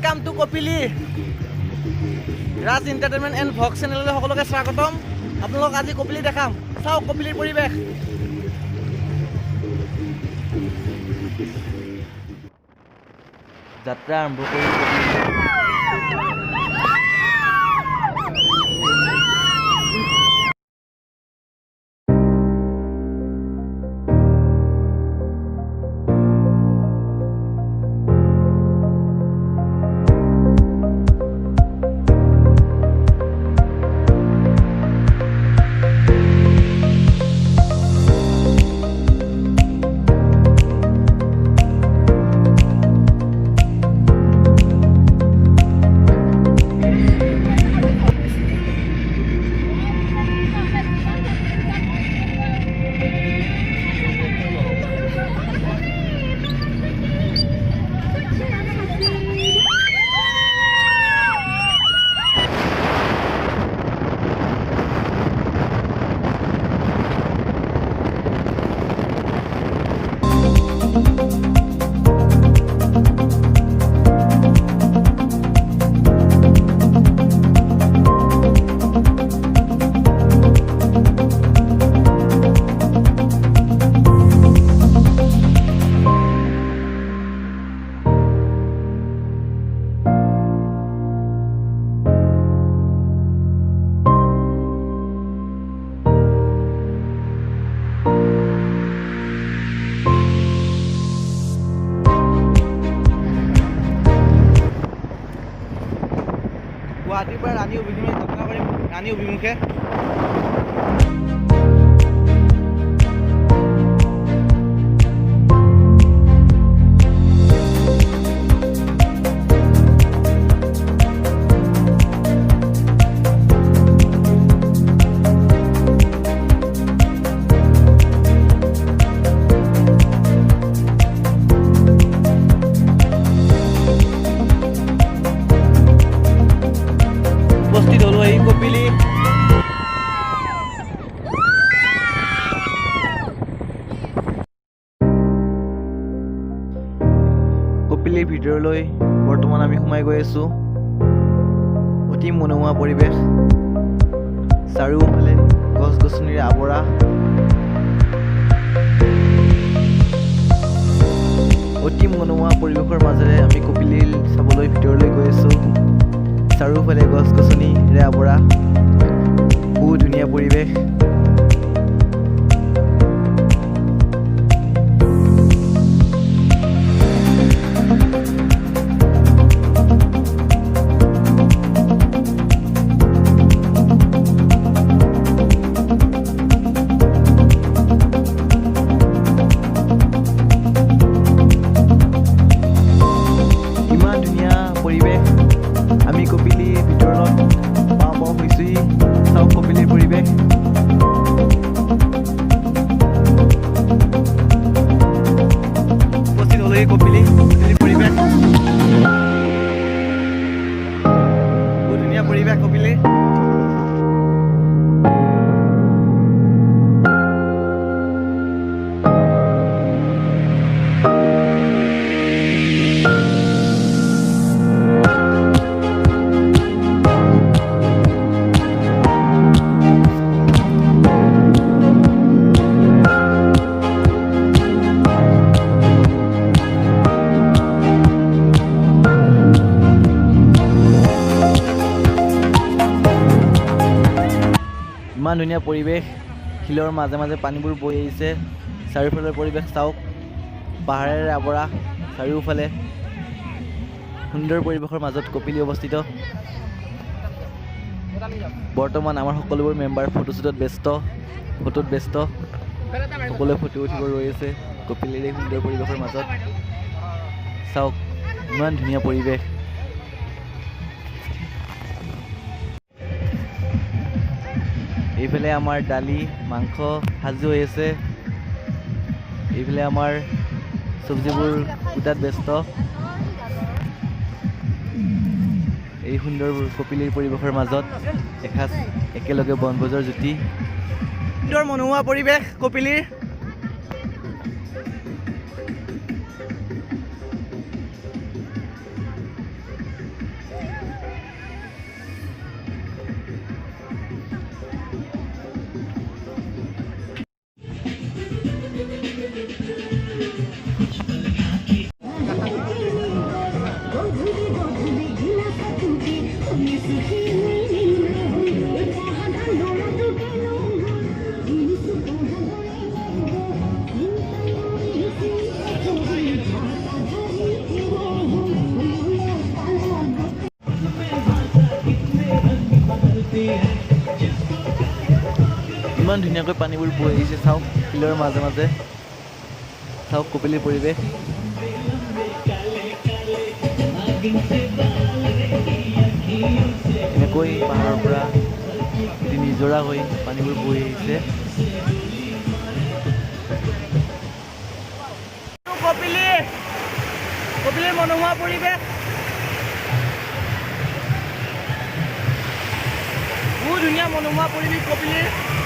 Welcome to Kopili Raj entertainment and Vox চেনেললৈ সকলোকে স্বাগতম। আপোনালোক আজি কপিলি দেখাম, চাওক কপিলিৰ পৰিৱেশ। যাত্ৰা আৰম্ভ কৰি গুৱাহাটীৰ পৰা ৰাণী অভিমুখে যাত্ৰা কৰিম। ৰাণী অভিমুখে উপস্থিত হলো এই কপিলি। কপিলিৰ ভিতৰলৈ বৰ্তমান আমি সোমাই গৈ আছো। অতি মনোমোহা পৰিৱেশ, চাৰিওফালে গছ গছনিৰে আৱৰা। অতি মনোমোহা পৰিৱেশৰ মাজেৰে আমি কপিলি চাবলৈ ভিতৰলৈ গৈ আছো। চাৰিওফালে গছ গছনিৰে আৱৰা, বহুত ধুনীয়া পৰিৱেশ। ইমান ধুনীয়া পৰিৱেশ। আমি কপিলিৰ ভিতৰত পাওঁ হৈছোহি। চাওক কপিলিৰ পৰিৱেশ। উপস্থিত হ'লেই কপিলিৰ পৰিৱেশ। বহুত ধুনীয়া পৰিৱেশ কপিলিৰ। ইমান ধুনীয়া পৰিৱেশ, শিলৰ মাজে মাজে পানীবোৰ বৈ আহিছে। চাৰিওফালৰ পৰিৱেশ চাওক, পাহাৰেৰে আৱৰা চাৰিওফালে। সুন্দৰ পৰিৱেশৰ মাজত কপিলি অৱস্থিত। বৰ্তমান আমাৰ সকলোবোৰ মেম্বাৰ ফটোত ব্যস্ত। সকলোৱে ফটো উঠিব ৰৈ আছে কপিলিৰ এই সুন্দৰ পৰিৱেশৰ মাজত। চাওক ইমান ধুনীয়া পৰিৱেশ। এইফালে আমাৰ দালি মাংস সাজু হৈ আছে। এইফালে আমাৰ চব্জিবোৰ কুটাত ব্যস্ত। এই সুন্দৰ কপিলিৰ পৰিৱেশৰ মাজত এসাঁজ একেলগে বনভোজৰ জুতি। সুন্দৰ মনোমোহা পৰিৱেশ কপিলিৰ। ইমান ধুনীয়াকৈ পানীবোৰ বৈ আহিছে চাওক শিলৰ মাজে মাজে চাওক কপিলীৰ পৰিৱেশ এনেকৈ পাহাৰৰ পৰা এটি নিজৰা হৈ পানীবোৰ বৈ আহিছে কপিলীৰ মনোমোহা পৰিৱেশ বহুত ধুনীয়া মনোমোহা পৰিৱেশ কপিলীৰ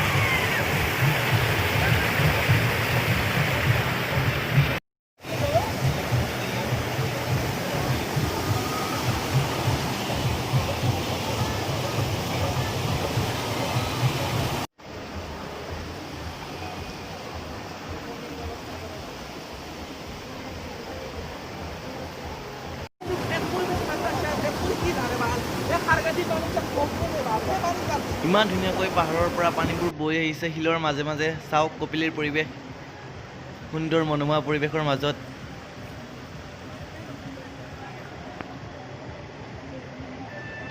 ইমান ধুনীয়াকৈ পাহাৰৰ পৰা পানীবোৰ বৈ আহিছে শিলৰ মাজে মাজে চাওক কপিলীৰ পৰিৱেশ সুন্দৰ মনোমোহা পৰিৱেশৰ মাজত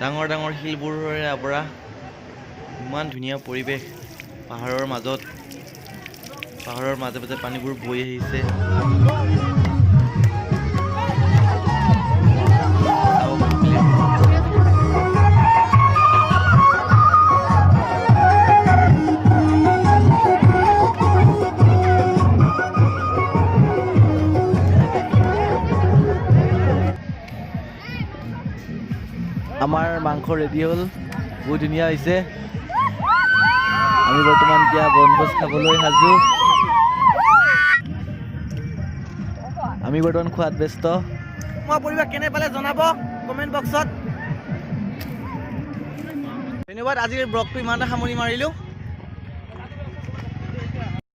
ডাঙৰ ডাঙৰ শিলবোৰেৰে আৱৰা ইমান ধুনীয়া পৰিৱেশ পাহাৰৰ মাজত পাহাৰৰ মাজে মাজে পানীবোৰ বৈ আহিছে আমাৰ মাংস ৰেডি হ'ল বহুত ধুনীয়া হৈছে আমি বৰ্তমান এতিয়া বনভোজ খাবলৈ সাজু আমি বৰ্তমান খোৱাত ব্যস্ত মই পৰিৱেশ কেনে পালে জনাব কমেণ্ট বক্সত ধন্যবাদ আজিৰ ব্লগটো ইমানতে সামৰি মাৰিলোঁ